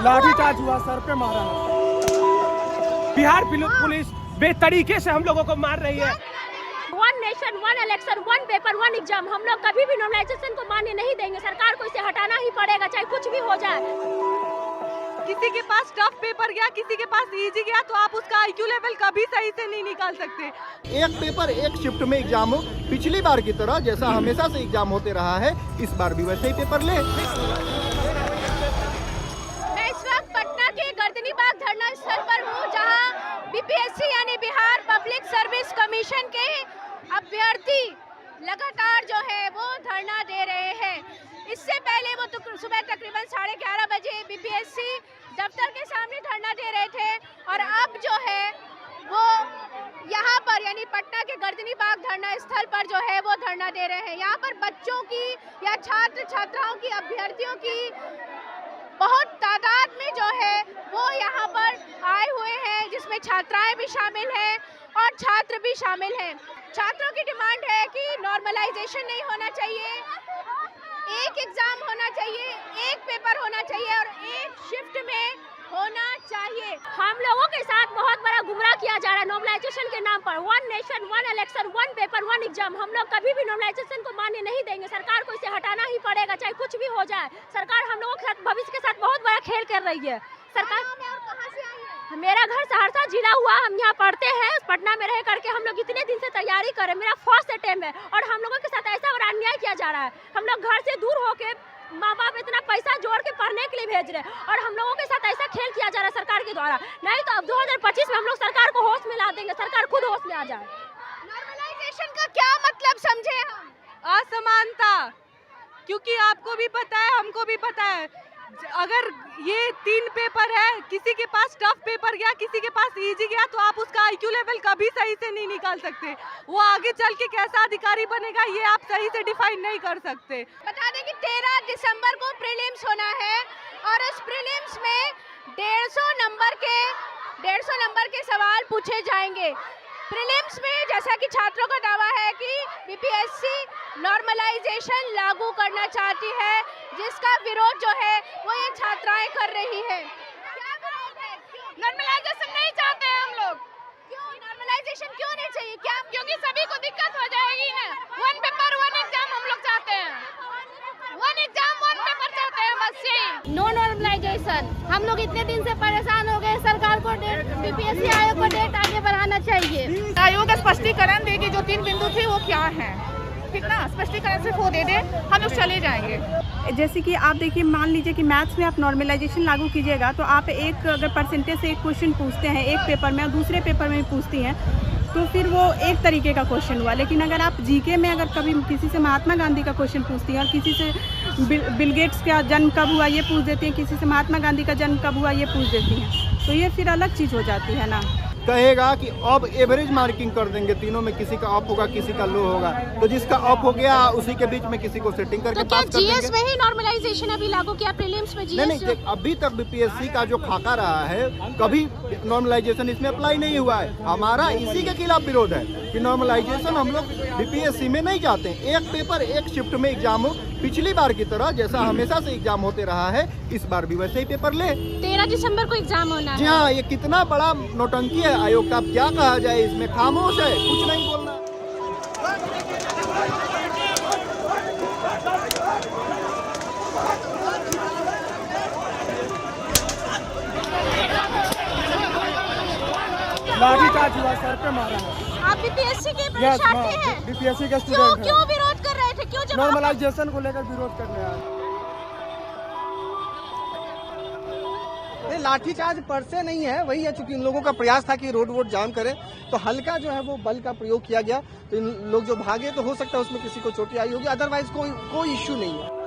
लाठीचार्ज हुआ, सर पे मारा है। बिहार पुलिस बेतरीके से हम लोगों को मार रही है। One nation one election one paper one exam, हम लोग कभी भी नॉर्मलाइजेशन को मान्य नहीं देंगे। सरकार को इसे हटाना ही पड़ेगा, चाहे कुछ भी हो जाए। किसी के पास टफ पेपर गया, किसी के पास इजी गया, तो आप उसका IQ लेवल कभी सही से नहीं निकाल सकते। एक पेपर एक शिफ्ट में एग्जाम हो, पिछली बार की तरह जैसा हमेशा से एग्जाम होते रहा है, इस बार भी वैसे ही पेपर ले। मैं इस वक्त पटना के गर्दनीबाग धरना स्थल पर हूँ, जहाँ BPSC यानी बिहार पब्लिक सर्विस कमीशन के अभ्यर्थी लगातार जो है वो धरना दे रहे हैं। इससे पहले वो सुबह तकरीबन 11:30 बजे BPSC दफ्तर के सामने धरना दे रहे थे, और अब जो है वो यहाँ पर यानी पटना के गर्दनीबाग धरना स्थल पर जो है वो धरना दे रहे हैं। यहाँ पर बच्चों की या छात्र छात्राओं की, अभ्यर्थियों की बहुत तादाद में जो है वो यहाँ पर आए हुए हैं, जिसमें छात्राएं भी शामिल हैं और छात्र भी शामिल हैं। छात्रों की डिमांड है कि नॉर्मलाइजेशन नहीं होना चाहिए, एक एग्जाम होना चाहिए, एक पेपर होना चाहिए और एक शिफ्ट में होना चाहिए। हम लोगों के साथ बहुत बड़ा गुमराह किया जा रहा है नॉर्मलाइजेशन के नाम पर। One nation one election one paper one exam, हम लोग कभी भी नॉर्मलाइजेशन को मान्य नहीं देंगे। सरकार को इसे हटाना ही पड़ेगा, चाहे कुछ भी हो जाए। सरकार हम लोगों के साथ भविष्य के साथ बहुत बड़ा खेल कर रही है। सरकार मेरा घर सहरसा जिला हुआ, हम यहाँ पढ़ते हैं, पटना में रह करके हम लोग इतने दिन से तैयारी कर रहे हैं। मेरा फर्स्ट अटेम्प्ट है और हम लोगों के साथ ऐसा बड़ा अन्याय किया जा रहा है। हम लोग घर से दूर होके माँ बाप इतना पैसा जोड़ के पढ़ने के लिए भेज रहे हैं और हम लोगों के साथ ऐसा खेल किया जा रहा है सरकार के द्वारा। नहीं तो अब 2025 में हम लोग सरकार को होश में ला देंगे, सरकार खुद होश में आ जाए। नॉर्मलाइजेशन का क्या मतलब समझे हम? असमानता, क्योंकि आपको भी पता है, हमको भी पता है, अगर ये 3 पेपर है, किसी के पास टफ पेपर गया, किसी के पास इजी गया, तो आप उसका IQ लेवल कभी सही से नहीं निकाल सकते। वो आगे चल के कैसा अधिकारी बनेगा ये आप सही से डिफाइन नहीं कर सकते। बता दें कि 13 दिसंबर को प्रीलिम्स होना है और उस प्रीलिम्स में 150 नंबर के सवाल पूछे जाएंगे। प्रीलिम्स में जैसा कि छात्रों का दावा है कि BPSC नॉर्मलाइजेशन लागू करना चाहती है, जिसका विरोध जो है वो ये छात्राएं कर रही है। क्या विरोध है? नॉर्मलाइजेशन नहीं चाहते हैं हम लोग। क्यों नॉर्मलाइजेशन क्यों नहीं चाहिए? क्या? क्योंकि सभी को दिक्कत हो जाएगी ना। वन पेपर वन एग्जाम हम लोग चाहते हैं, वन एग्जाम वन पेपर चाहते हैं, बस यही। No normalization. हम लोग इतने दिन से परेशान हो गए, सरकार को BPSC आयोग को डेट आगे बढ़ाना चाहिए। आयोग स्पष्टीकरण दे कि जो 3 बिंदु थे वो क्या हैं, ठीक ना। स्पष्टीकरण सिर्फ वो दे दे, हम लोग चले जाएंगे। जैसे कि आप देखिए, मान लीजिए कि मैथ्स में आप नॉर्मलाइजेशन लागू कीजिएगा तो आप एक अगर परसेंटेज से एक क्वेश्चन पूछते हैं एक पेपर में और दूसरे पेपर में भी पूछती हैं तो फिर वो एक तरीके का क्वेश्चन हुआ। लेकिन अगर आप GK में अगर कभी किसी से महात्मा गांधी का क्वेश्चन पूछती हैं और किसी से बिल गेट्स का जन्म कब हुआ ये पूछ देती हैं, किसी से महात्मा गांधी का जन्म कब हुआ ये पूछ देती हैं, तो ये फिर अलग चीज़ हो जाती है ना। कहेगा कि अब एवरेज मार्किंग कर देंगे, तीनों में किसी का अप होगा किसी का लो होगा, तो जिसका अप हो गया उसी के बीच में किसी को सेटिंग करके पास कर देंगे। GS में ही नॉर्मलाइजेशन अभी लागू किया, प्रीलिम्स में GS नहीं, अभी तक BPSC का जो खाका रहा है कभी नॉर्मलाइजेशन इसमें अप्लाई नहीं हुआ है। हमारा इसी के खिलाफ विरोध है कि नॉर्मलाइजेशन हम लोग BPSC में नहीं चाहते। एक पेपर एक शिफ्ट में एग्जाम हो, पिछली बार की तरह जैसा हमेशा से एग्जाम होते रहा है, इस बार भी वैसे ही पेपर ले। 13 दिसंबर को एग्जाम होना है। जी हाँ, ये कितना बड़ा नौटंकी है आयोग का, क्या कहा जाए इसमें, खामोश है, कुछ नहीं बोलना। लाठीचार्ज हुआ, सर पे मारा है। आप BPSC के परीक्षार्थी हैं? BPSC के स्टूडेंट हैं। क्यों विरोध कर रहे थे? क्यों नॉर्मलाइजेशन को लेकर विरोध करने आए? लाठीचार्ज पर से नहीं है, वही है, चूंकि इन लोगों का प्रयास था कि रोड वोड जाम करे तो हल्का जो है वो बल का प्रयोग किया गया, तो इन लोग जो भागे तो हो सकता है उसमें किसी को चोटें आई होगी, अदरवाइज कोई इश्यू नहीं है।